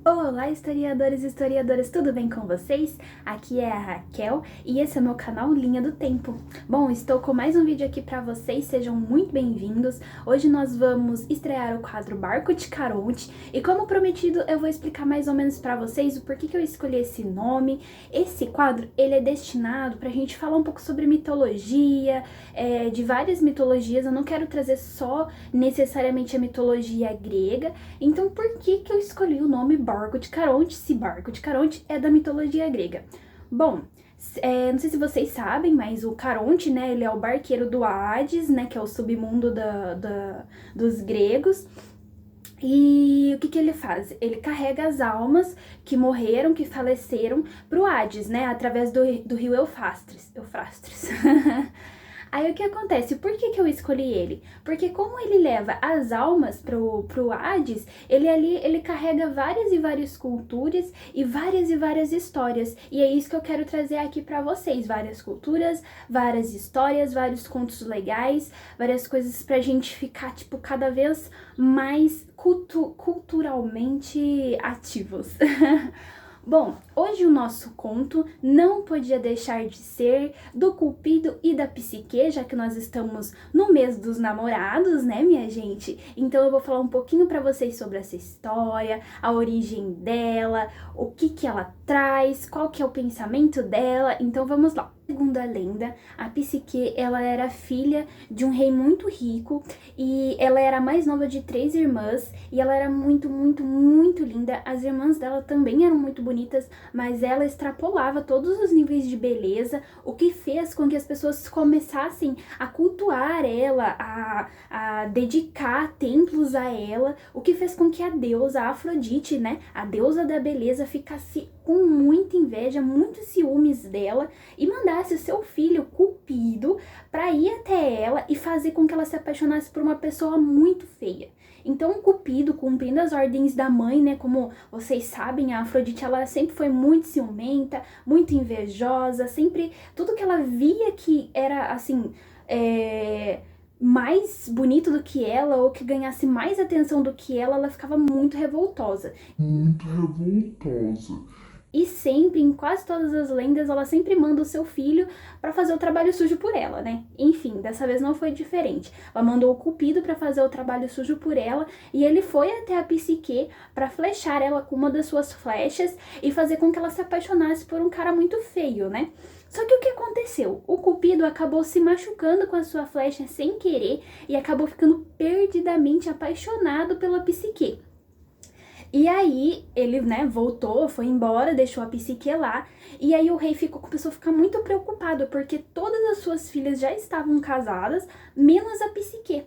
Olá, historiadores e historiadoras, tudo bem com vocês? Aqui é a Raquel e esse é o meu canal Linha do Tempo. Bom, estou com mais um vídeo aqui para vocês, sejam muito bem-vindos. Hoje nós vamos estrear o quadro Barco de Caronte e, como prometido, eu vou explicar mais ou menos para vocês o porquê que eu escolhi esse nome. Esse quadro, ele é destinado para a gente falar um pouco sobre mitologia, de várias mitologias. Eu não quero trazer só necessariamente a mitologia grega. Então, por que eu escolhi o nome Barco de Caronte, se Barco de Caronte é da mitologia grega? Bom, não sei se vocês sabem, mas o Caronte, né, ele é o barqueiro do Hades, né, que é o submundo dos gregos. E o que ele faz? Ele carrega as almas que morreram, que faleceram, pro Hades, né, através do rio Eufrastes. Aí o que acontece? Por que eu escolhi ele? Porque como ele leva as almas pro Hades, ele carrega várias e várias culturas e várias histórias. E é isso que eu quero trazer aqui pra vocês. Várias culturas, várias histórias, vários contos legais, várias coisas pra gente ficar, tipo, cada vez mais culturalmente ativos. Bom, hoje o nosso conto não podia deixar de ser do Cupido e da Psique, já que nós estamos no mês dos namorados, né, minha gente? Então eu vou falar um pouquinho para vocês sobre essa história, a origem dela, o que ela traz, qual que é o pensamento dela. Então vamos lá. Segundo a lenda, a Psique, ela era filha de um rei muito rico e ela era a mais nova de 3 irmãs e ela era muito linda. As irmãs dela também eram muito bonitas, mas ela extrapolava todos os níveis de beleza, o que fez com que as pessoas começassem a cultuar ela, a dedicar templos a ela, o que fez com que a deusa Afrodite, né, a deusa da beleza, ficasse com muita inveja, muitos ciúmes dela e mandasse o seu filho Cupido para ir até ela e fazer com que ela se apaixonasse por uma pessoa muito feia. Então Cupido, cumprindo as ordens da mãe, né, como vocês sabem, a Afrodite, ela sempre foi muito ciumenta, muito invejosa, sempre, tudo que ela via que era, assim, mais bonito do que ela, ou que ganhasse mais atenção do que ela ficava muito revoltosa. Muito revoltosa. E sempre, em quase todas as lendas, ela sempre manda o seu filho para fazer o trabalho sujo por ela, né? Enfim, dessa vez não foi diferente. Ela mandou o Cupido para fazer o trabalho sujo por ela e ele foi até a Psique para flechar ela com uma das suas flechas e fazer com que ela se apaixonasse por um cara muito feio, né? Só que o que aconteceu? O Cupido acabou se machucando com a sua flecha sem querer e acabou ficando perdidamente apaixonado pela Psique. E aí ele, né, voltou, foi embora, deixou a Psique lá. E aí o rei começou a ficar muito preocupado, porque todas as suas filhas já estavam casadas, menos a Psique.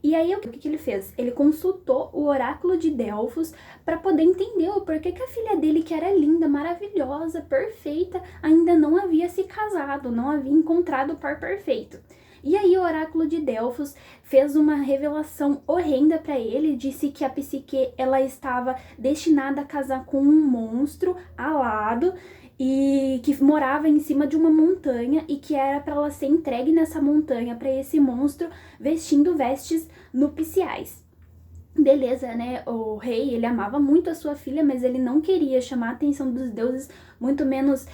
E aí o que ele fez? Ele consultou o oráculo de Delfos para poder entender o porquê que a filha dele, que era linda, maravilhosa, perfeita, ainda não havia se casado, não havia encontrado o par perfeito. E aí o oráculo de Delfos fez uma revelação horrenda para ele, disse que a Psique, ela estava destinada a casar com um monstro alado e que morava em cima de uma montanha e que era para ela ser entregue nessa montanha para esse monstro vestindo vestes nupciais. Beleza, né? O rei, ele amava muito a sua filha, mas ele não queria chamar a atenção dos deuses, muito menos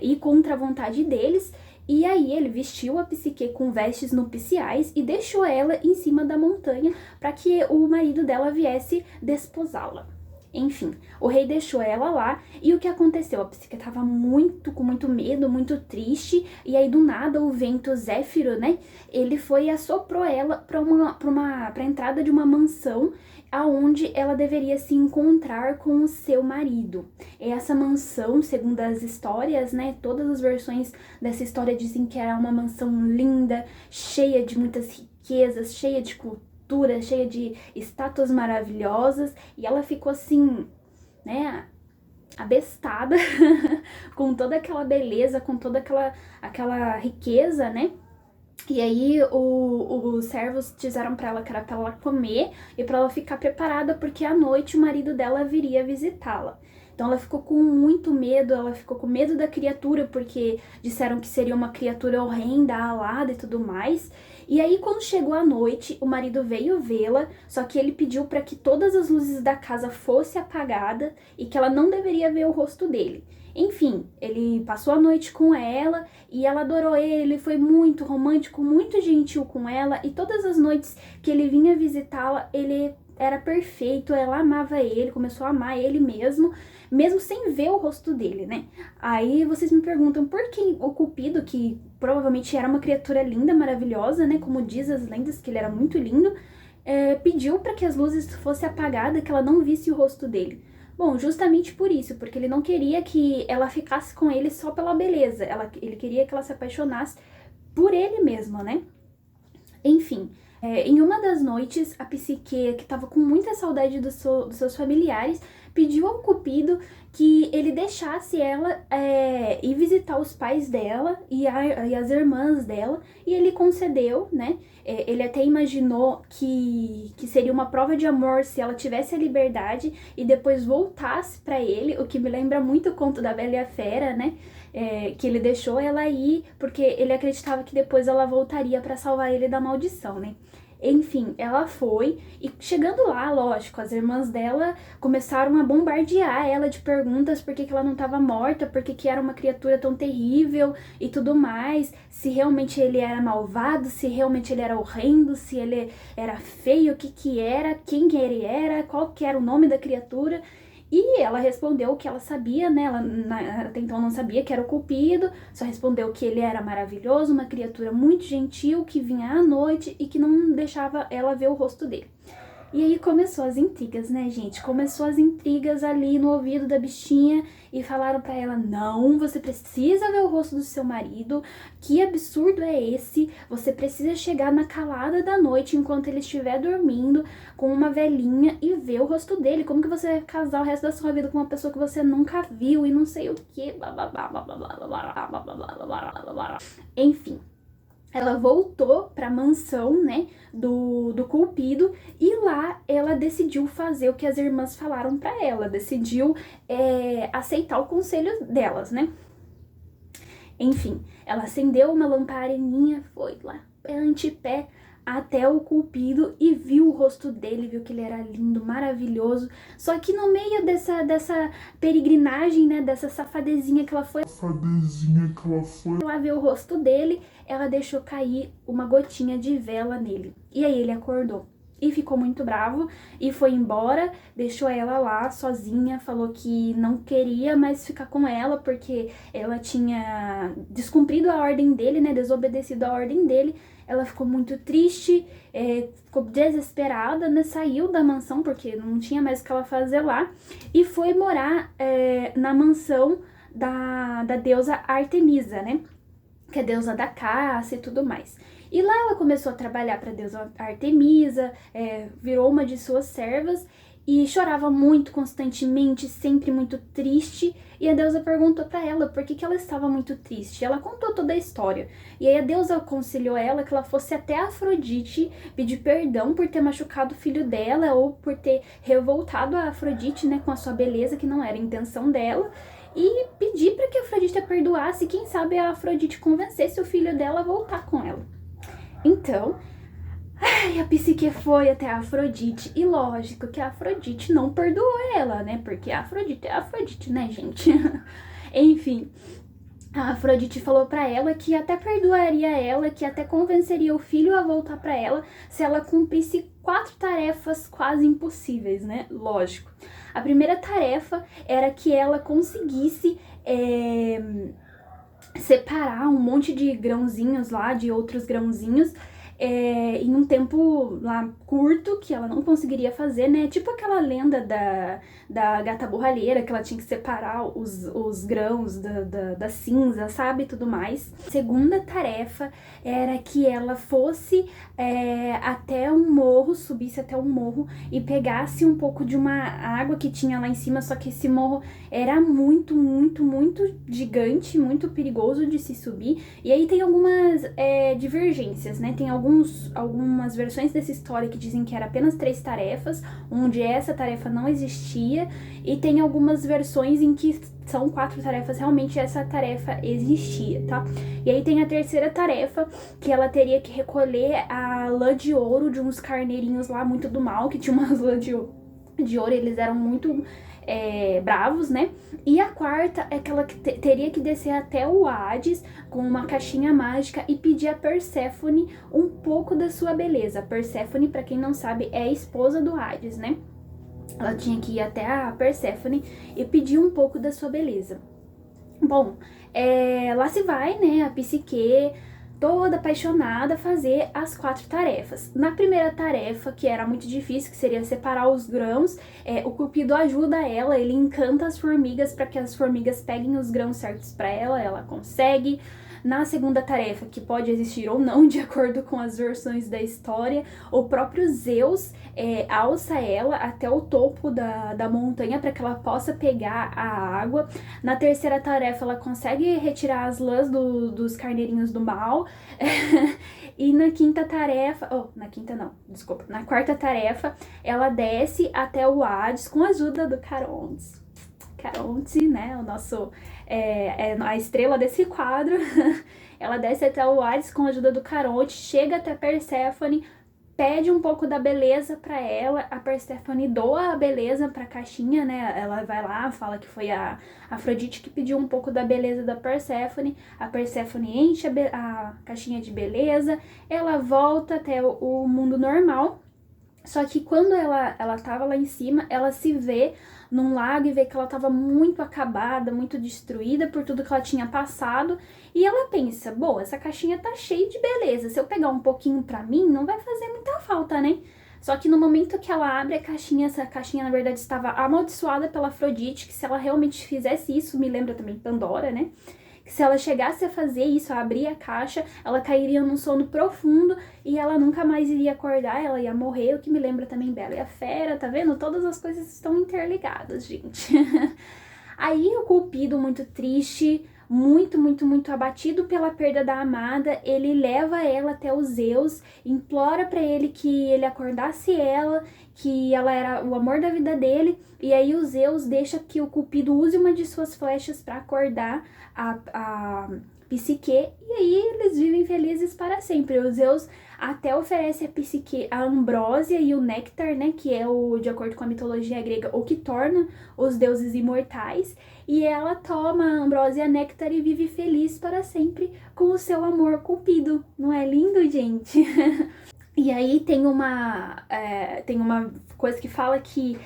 ir contra a vontade deles. E aí ele vestiu a Psique com vestes nupciais e deixou ela em cima da montanha para que o marido dela viesse desposá-la. Enfim, o rei deixou ela lá e o que aconteceu? A Psique estava com muito medo, muito triste, e aí do nada o vento Zéfiro, né? Ele foi e assoprou ela para a entrada de uma mansão aonde ela deveria se encontrar com o seu marido. Essa mansão, segundo as histórias, né, todas as versões dessa história dizem que era uma mansão linda, cheia de muitas riquezas, cheia de cultura, cheia de estátuas maravilhosas, e ela ficou assim, né, abestada com toda aquela beleza, com toda aquela riqueza, né? E aí os servos disseram pra ela que era pra ela comer e pra ela ficar preparada, porque à noite o marido dela viria visitá-la. Então ela ficou com muito medo, ela ficou com medo da criatura, porque disseram que seria uma criatura horrenda, alada e tudo mais. E aí, quando chegou a noite, o marido veio vê-la, só que ele pediu para que todas as luzes da casa fossem apagadas e que ela não deveria ver o rosto dele. Enfim, ele passou a noite com ela e ela adorou ele, foi muito romântico, muito gentil com ela, e todas as noites que ele vinha visitá-la, ele era perfeito, ela amava ele, começou a amar ele mesmo, mesmo sem ver o rosto dele, né? Aí vocês me perguntam por que o Cupido, que provavelmente era uma criatura linda, maravilhosa, né? Como diz as lendas, que ele era muito lindo, pediu para que as luzes fossem apagadas, que ela não visse o rosto dele. Bom, justamente por isso, porque ele não queria que ela ficasse com ele só pela beleza, ele queria que ela se apaixonasse por ele mesmo, né? Enfim, em uma das noites, a Psique, que estava com muita saudade dos seus familiares, pediu ao Cupido que ele deixasse ela ir visitar os pais dela e as irmãs dela, e ele concedeu, né? Ele até imaginou que seria uma prova de amor se ela tivesse a liberdade e depois voltasse para ele, o que me lembra muito o conto da Bela e a Fera, né? Que ele deixou ela ir porque ele acreditava que depois ela voltaria para salvar ele da maldição, né? Enfim, ela foi e chegando lá, lógico, as irmãs dela começaram a bombardear ela de perguntas por que ela não estava morta, por que era uma criatura tão terrível e tudo mais, se realmente ele era malvado, se realmente ele era horrendo, se ele era feio, o que era, quem ele era, qual que era o nome da criatura. E ela respondeu o que ela sabia, né? Ela até então não sabia que era o Cupido, só respondeu que ele era maravilhoso, uma criatura muito gentil, que vinha à noite e que não deixava ela ver o rosto dele. E aí começou as intrigas, né, gente? Começou as intrigas ali no ouvido da bichinha e falaram pra ela: não, você precisa ver o rosto do seu marido, que absurdo é esse? Você precisa chegar na calada da noite enquanto ele estiver dormindo com uma velhinha e ver o rosto dele. Como que você vai casar o resto da sua vida com uma pessoa que você nunca viu e não sei o que? Enfim. Ela voltou para a mansão, né, do Cupido, e lá ela decidiu fazer o que as irmãs falaram para ela, decidiu aceitar o conselho delas, né. Enfim, ela acendeu uma lamparinha, foi lá, pé ante pé, até o Cupido e viu o rosto dele, viu que ele era lindo, maravilhoso. Só que no meio dessa peregrinagem, né, dessa safadezinha que ela foi lá ver o rosto dele, ela deixou cair uma gotinha de vela nele. E aí ele acordou e ficou muito bravo e foi embora, deixou ela lá sozinha, falou que não queria mais ficar com ela porque ela tinha descumprido a ordem dele, né, desobedecido a ordem dele. Ela ficou muito triste, ficou desesperada, né, saiu da mansão porque não tinha mais o que ela fazer lá e foi morar na mansão da deusa Artemisa, né, que é deusa da caça e tudo mais. E lá ela começou a trabalhar para a deusa Artemisa, virou uma de suas servas e chorava muito constantemente, sempre muito triste. E a deusa perguntou para ela por que ela estava muito triste. Ela contou toda a história. E aí a deusa aconselhou ela que ela fosse até a Afrodite pedir perdão por ter machucado o filho dela ou por ter revoltado a Afrodite, né, com a sua beleza, que não era a intenção dela. E pedir para que a Afrodite a perdoasse e quem sabe a Afrodite convencesse o filho dela a voltar com ela. Então, a Psique foi até a Afrodite e lógico que a Afrodite não perdoou ela, né? Porque a Afrodite é a Afrodite, né, gente? Enfim, a Afrodite falou pra ela que até perdoaria ela, que até convenceria o filho a voltar pra ela se ela cumprisse 4 tarefas quase impossíveis, né? Lógico. A primeira tarefa era que ela conseguisse separar um monte de grãozinhos lá, de outros grãozinhos, em um tempo lá curto, que ela não conseguiria fazer, né? Tipo aquela lenda da gata borralheira, que ela tinha que separar os grãos da cinza, sabe? Tudo mais. Segunda tarefa era que ela fosse até um morro, subisse até um morro e pegasse um pouco de uma água que tinha lá em cima, só que esse morro era muito, muito, muito gigante, muito perigoso de se subir. E aí tem algumas divergências, né? Tem alguns algumas versões dessa história que dizem que era apenas 3 tarefas, onde essa tarefa não existia, e tem algumas versões em que são 4 tarefas, realmente essa tarefa existia, tá? E aí tem a terceira tarefa, que ela teria que recolher a lã de ouro de uns carneirinhos lá muito do mal, que tinha umas lã de ouro, eles eram muito bravos, né? E a quarta é que ela teria que descer até o Hades com uma caixinha mágica e pedir a Perséfone um pouco da sua beleza. Perséfone, pra quem não sabe, é a esposa do Hades, né? Ela tinha que ir até a Perséfone e pedir um pouco da sua beleza. Bom, lá se vai, né, a Psique, toda apaixonada, fazer as 4 tarefas. Na primeira tarefa, que era muito difícil, que seria separar os grãos, o Cupido ajuda ela, ele encanta as formigas para que as formigas peguem os grãos certos para ela, ela consegue. Na segunda tarefa, que pode existir ou não, de acordo com as versões da história, o próprio Zeus alça ela até o topo da montanha para que ela possa pegar a água. Na terceira tarefa, ela consegue retirar as lãs dos carneirinhos do mal. E na quinta tarefa, na quarta tarefa, ela desce até o Hades com a ajuda do Caronte. Caronte, né, o nosso, a estrela desse quadro. Ela desce até o Hades com a ajuda do Caronte, chega até Perséfone, pede um pouco da beleza pra ela, a Perséfone doa a beleza pra caixinha, né, ela vai lá, fala que foi a Afrodite que pediu um pouco da beleza da Perséfone, a Perséfone enche a caixinha de beleza, ela volta até o mundo normal. Só que quando ela tava lá em cima, ela se vê num lago e vê que ela tava muito acabada, muito destruída por tudo que ela tinha passado. E ela pensa, bom, essa caixinha tá cheia de beleza, se eu pegar um pouquinho pra mim, não vai fazer muita falta, né? Só que no momento que ela abre a caixinha, essa caixinha na verdade estava amaldiçoada pela Afrodite, que se ela realmente fizesse isso, me lembra também Pandora, né? Que se ela chegasse a fazer isso, a abrir a caixa, ela cairia num sono profundo e ela nunca mais iria acordar, ela ia morrer, o que me lembra também Bela e a Fera, tá vendo? Todas as coisas estão interligadas, gente. Aí o Cupido, muito triste, muito abatido pela perda da amada, ele leva ela até o Zeus, implora pra ele que ele acordasse ela, que ela era o amor da vida dele, e aí o Zeus deixa que o Cupido use uma de suas flechas para acordar a Psique, e aí eles vivem felizes para sempre. O Zeus até oferece a Psique a ambrósia e o néctar, né, que é de acordo com a mitologia grega, o que torna os deuses imortais, e ela toma a ambrósia e a néctar e vive feliz para sempre com o seu amor Cupido. Não é lindo, gente? E aí tem uma coisa que fala que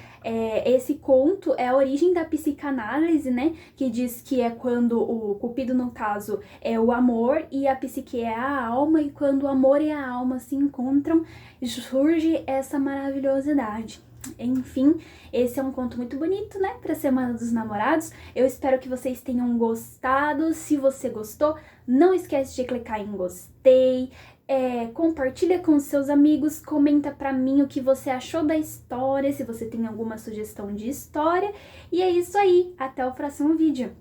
esse conto é a origem da psicanálise, né? Que diz que é quando o Cupido, no caso, é o amor e a psique é a alma, e quando o amor e a alma se encontram, surge essa maravilhosidade. Enfim, esse é um conto muito bonito, né, para Semana dos Namorados. Eu espero que vocês tenham gostado. Se você gostou, não esquece de clicar em gostei, compartilha com os seus amigos, comenta pra mim o que você achou da história, se você tem alguma sugestão de história. E é isso aí, até o próximo vídeo.